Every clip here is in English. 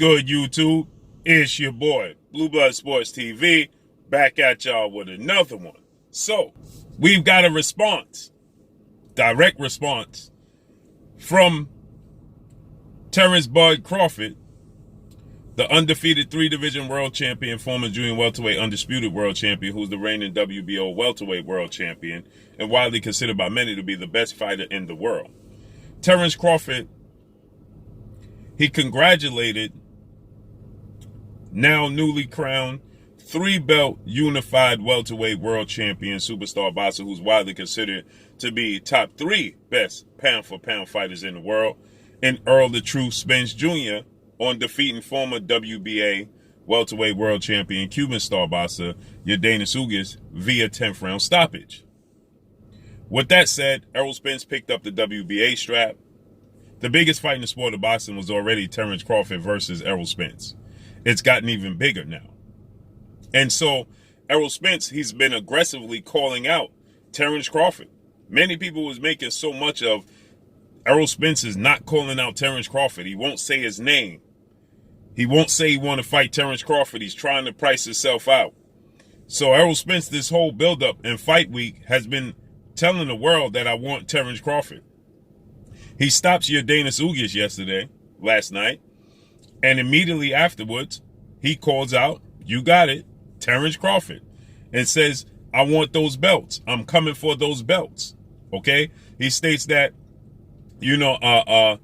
Good, YouTube? It's your boy, Blue Blood Sports TV, back at y'all with another one. So, we've got a response, direct response, from Terence Bud Crawford, the undefeated 3-division world champion, former junior welterweight undisputed world champion, who's the reigning WBO welterweight world champion, and widely considered by many to be the best fighter in the world. Terence Crawford, he congratulated now newly crowned 3-belt unified welterweight world champion superstar boxer, who's widely considered to be top 3 best pound-for-pound fighters in the world, and ERROL the True Spence Jr. on defeating former WBA welterweight world champion Cuban star boxer YORDENIS UGAS via 10th round stoppage. With that said, Errol Spence picked up the WBA strap. The biggest fight in the sport of boxing was already Terence Crawford versus Errol Spence. It's gotten even bigger now. And so Errol Spence, he's been aggressively calling out Terence Crawford. Many people was making so much of Errol Spence is not calling out Terence Crawford. He won't say his name. He won't say he want to fight Terence Crawford. He's trying to price himself out. So Errol Spence, this whole buildup in fight week, has been telling the world that I want Terence Crawford. He stops YORDENIS UGAS last night, and immediately afterwards, he calls out, you got it, Terence Crawford, and says, I want those belts. I'm coming for those belts. Okay? He states that, y'all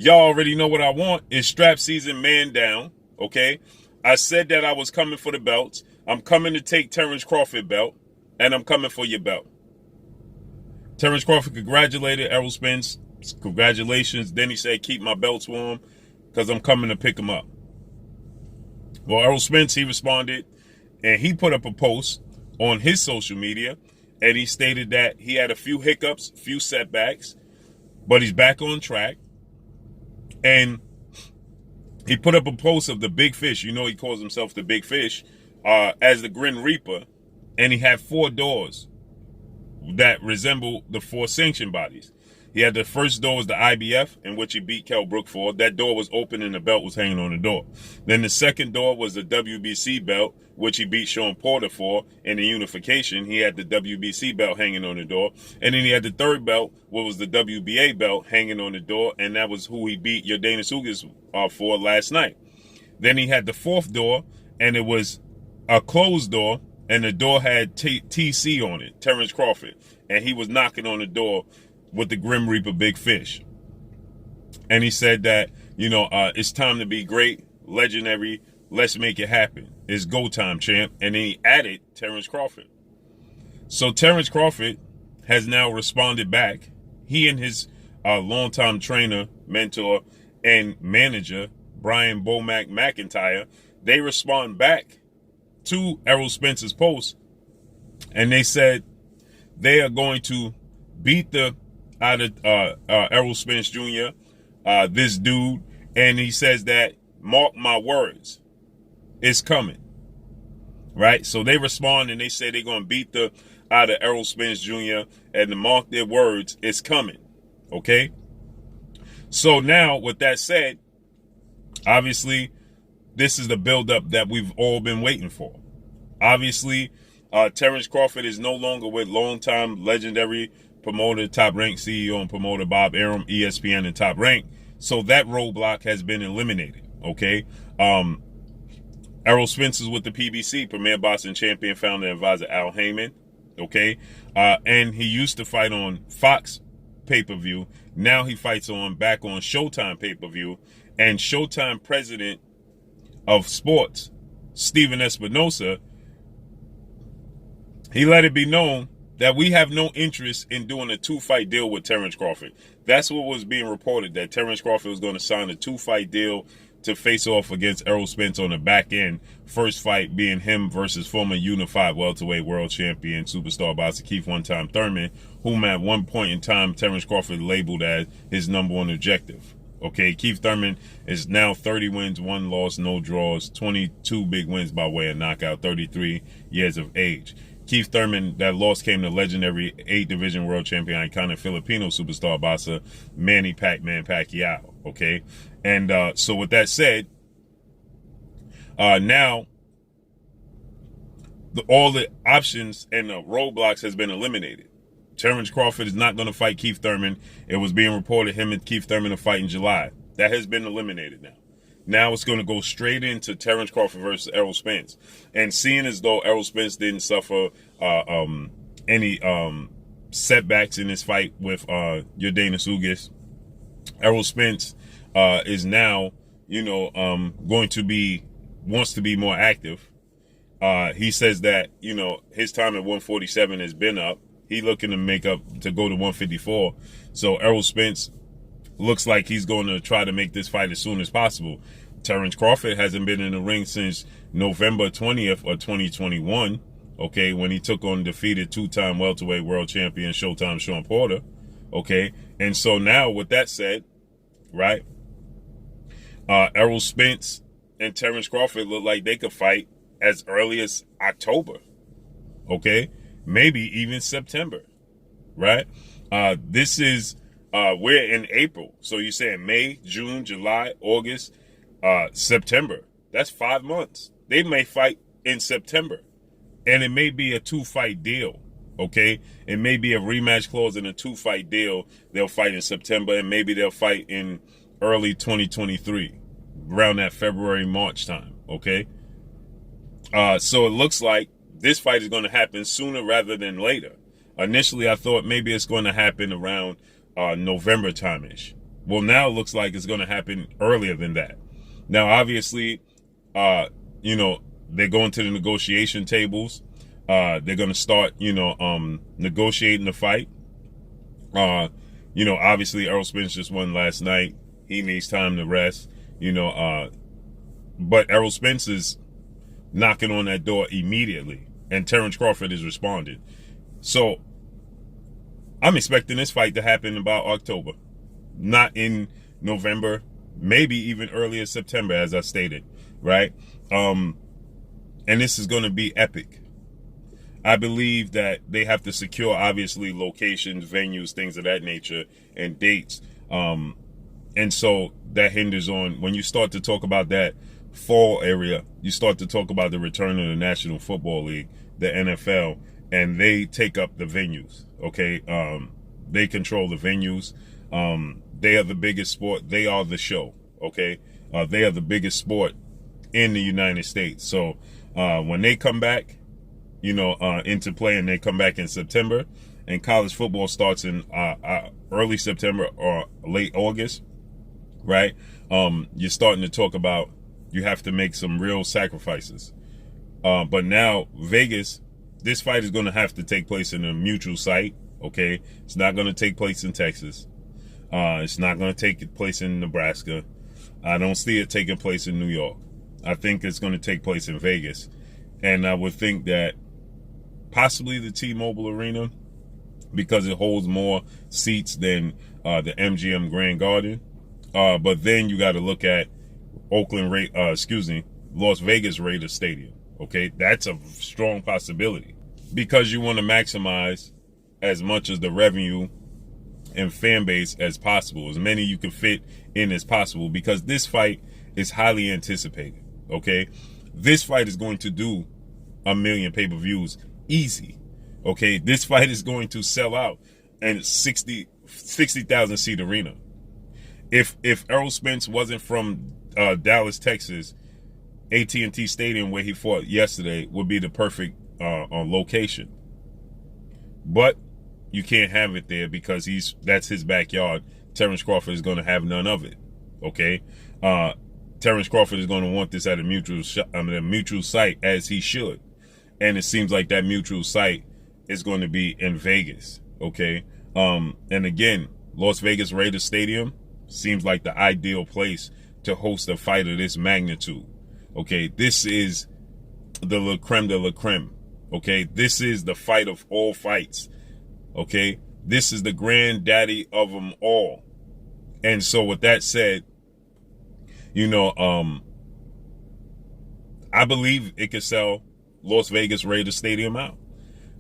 already know what I want. It's strap season, man down. Okay? I said that I was coming for the belts. I'm coming to take Terence Crawford belt, and I'm coming for your belt. Terence Crawford congratulated Errol Spence. Congratulations. Then he said, keep my belts warm because I'm coming to pick them up. Well, Errol Spence, he responded, and he put up a post on his social media, and he stated that he had a few hiccups, few setbacks, but he's back on track. And he put up a post of the big fish. You know, he calls himself the big fish as the Grim Reaper, and he had 4 doors that resemble the 4 sanctioned bodies. He had the first door was the IBF, in which he beat Kell Brook for. That door was open and the belt was hanging on the door. Then the second door was the WBC belt, which he beat Sean Porter for in the unification. He had the WBC belt hanging on the door. And then he had the third belt, what was the WBA belt hanging on the door, and that was who he beat YORDENIS UGAS for last night. Then he had the 4th door, and it was a closed door, and the door had TC on it, Terence Crawford. And he was knocking on the door with the Grim Reaper Big Fish. And he said that, it's time to be great, legendary, let's make it happen. It's go time, champ. And then he added Terence Crawford. So Terence Crawford has now responded back. He and his longtime trainer, mentor, and manager, Brian Bomac McIntyre, they respond back to Errol Spence's post, and they said they are going to beat the out of Errol Spence Jr., this dude, and he says that, mark my words, it's coming, right? So they respond and they say they're going to beat the out of Errol Spence Jr., and to mark their words, it's coming, okay? So now, with that said, obviously, this is the buildup that we've all been waiting for. Obviously, Terence Crawford is no longer with longtime legendary promoter, Top Rank CEO and promoter Bob Arum, ESPN and Top Rank. So that roadblock has been eliminated, okay? Errol Spence is with the PBC, Premier Boxing Champion, founder and advisor Al Heyman, okay? And he used to fight on Fox pay-per-view. Now he fights back on Showtime pay-per-view. And Showtime president of sports, Steven Espinosa, he let it be known that we have no interest in doing a 2-fight deal with Terence Crawford. That's what was being reported, that Terence Crawford was going to sign a 2-fight deal to face off against Errol Spence on the back end. First fight being him versus former unified welterweight world champion, superstar boxer Keith one-time Thurman, whom at one point in time Terence Crawford labeled as his #1 objective. Okay, Keith Thurman is now 30 wins, 1 loss, no draws, 22 big wins by way of knockout, 33 years of age. Keith Thurman, that loss came to legendary 8-division world champion, iconic Filipino superstar boxer Manny Pac-Man Pacquiao, okay? And so with that said, Now, all the options and the roadblocks has been eliminated. Terence Crawford is not going to fight Keith Thurman. It was being reported him and Keith Thurman to fight in July. That has been eliminated now. Now it's going to go straight into Terence Crawford versus Errol Spence. And seeing as though Errol Spence didn't suffer any setbacks in his fight with YORDENIS UGAS, Errol Spence is now, wants to be more active. He says that, his time at 147 has been up. He looking to make up to go to 154. So Errol Spence looks like he's going to try to make this fight as soon as possible. Terence Crawford hasn't been in the ring since November 20th of 2021, okay, when he took on defeated two-time welterweight world champion Showtime Shawn Porter, okay? And so now, with that said, right, Errol Spence and Terence Crawford look like they could fight as early as October, okay? Maybe even September, right? This is, we're in April. So you're saying May, June, July, August, September. That's 5 months. They may fight in September. And it may be a 2-fight deal, okay? It may be a rematch clause in a 2-fight deal. They'll fight in September, and maybe they'll fight in early 2023, around that February, March time, okay? So it looks like this fight is going to happen sooner rather than later. Initially, I thought maybe it's going to happen around November time-ish. Well, now it looks like it's going to happen earlier than that. Now, obviously, they're going to the negotiation tables. They're going to start, negotiating the fight. Obviously, Errol Spence just won last night. He needs time to rest, but Errol Spence is knocking on that door immediately, and Terence Crawford is responding. So I'm expecting this fight to happen about October, not in November, maybe even earlier September, as I stated, right? And this is going to be epic. I believe that they have to secure, obviously, locations, venues, things of that nature, and dates. And so that hinders on, when you start to talk about that fall area, you start to talk about the return of the National Football League, the NFL, and they take up the venues, okay? They control the venues. They are the biggest sport. They are the show, okay? They are the biggest sport in the United States. So when they come back, into play, and they come back in September, and college football starts in early September or late August, right? You're starting to talk about you have to make some real sacrifices. But now Vegas, this fight is going to have to take place in a neutral site, okay? It's not going to take place in Texas. It's not going to take place in Nebraska. I don't see it taking place in New York. I think it's going to take place in Vegas. And I would think that possibly the T-Mobile Arena, because it holds more seats than the MGM Grand Garden. But then you got to look at Las Vegas Raiders Stadium. Okay, that's a strong possibility, because you want to maximize as much of the revenue and fan base as possible, as many you can fit in as possible, because this fight is highly anticipated. Okay, this fight is going to do 1 million pay-per-views easy. Okay, this fight is going to sell out in 60,000 seat arena. If Errol Spence wasn't from Dallas, Texas, AT&T Stadium, where he fought yesterday, would be the perfect location. But you can't have it there because that's his backyard. Terence Crawford is going to have none of it. Okay, Terence Crawford is going to want this at a mutual site, as he should, and it seems like that mutual site is going to be in Vegas. Okay, and again, Las Vegas Raiders Stadium seems like the ideal place to host a fight of this magnitude. Okay, this is the la creme de la creme. Okay, this is the fight of all fights. Okay, this is the granddaddy of them all. And so with that said, I believe it could sell Las Vegas Raiders Stadium out.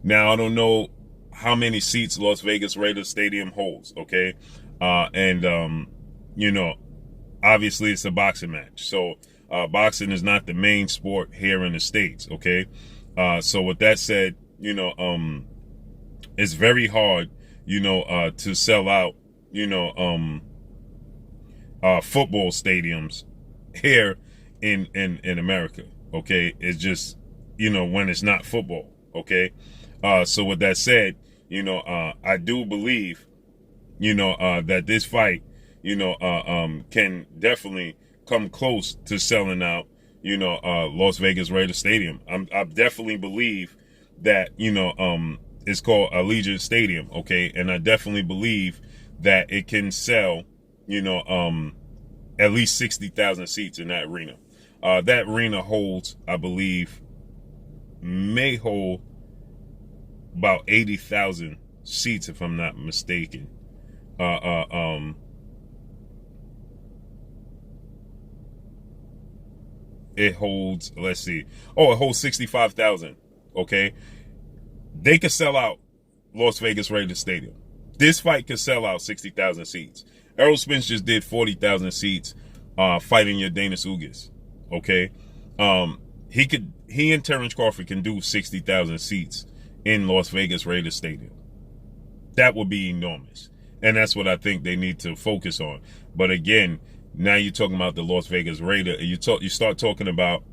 Now, I don't know how many seats Las Vegas Raiders Stadium holds, okay? Obviously it's a boxing match. So Boxing is not the main sport here in the States, okay? So with that said, it's very hard, to sell out, football stadiums here in America, okay? It's just, when it's not football, okay? So with that said, I do believe, that this fight, can definitely come close to selling out, Las Vegas Raiders Stadium. I definitely believe that, it's called Allegiant Stadium, okay? And I definitely believe that it can sell, at least 60,000 seats in that arena. That arena holds, I believe, may hold about 80,000 seats, if I'm not mistaken. It holds, let's see. Oh, it holds 65,000. Okay. They could sell out Las Vegas Raiders Stadium. This fight could sell out 60,000 seats. Errol Spence just did 40,000 seats fighting Yordenis UGAS. Okay. He and Terence Crawford can do 60,000 seats in Las Vegas Raiders Stadium. That would be enormous. And that's what I think they need to focus on. But again, now you're talking about the Las Vegas Raiders. You start talking about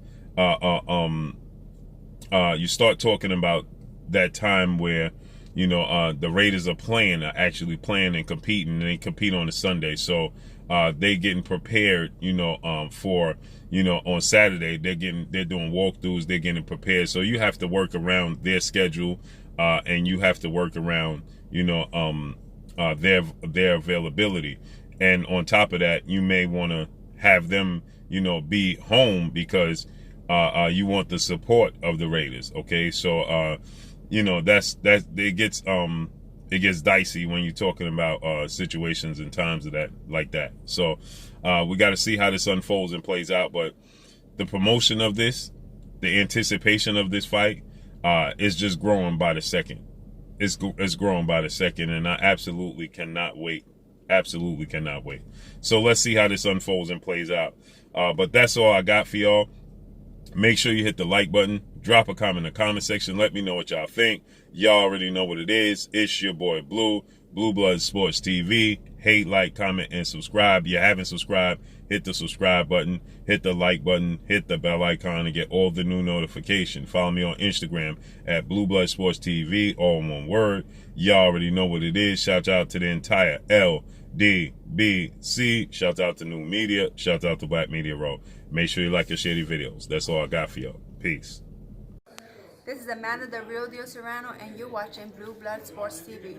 that time where the Raiders are actually playing and competing, and they compete on a Sunday. So they getting prepared, for on Saturday they're doing walkthroughs, they're getting prepared. So you have to work around their schedule, and you have to work around their availability. And on top of that, you may want to have them, be home because you want the support of the Raiders. Okay, so it gets dicey when you're talking about situations and times like that. So we got to see how this unfolds and plays out. But the promotion of this, the anticipation of this fight, is just growing by the second. It's growing by the second, and I absolutely cannot wait. Absolutely cannot wait. So let's see how this unfolds and plays out. But that's all I got for y'all. Make sure you hit the like button. Drop a comment in the comment section. Let me know what y'all think. Y'all already know what it is. It's your boy Blue Blood Sports TV. Hate, like, comment, and subscribe. If you haven't subscribed, hit the subscribe button, hit the like button, hit the bell icon to get all the new notifications. Follow me on Instagram at Blue Blood Sports TV, all in one word. Y'all already know what it is. Shout out to the entire LDBC. Shout out to New Media. Shout out to Black Media Row. Make sure you like and share these videos. That's all I got for y'all. Peace. This is Amanda, the real deal Serrano, and you're watching Blue Blood Sports TV.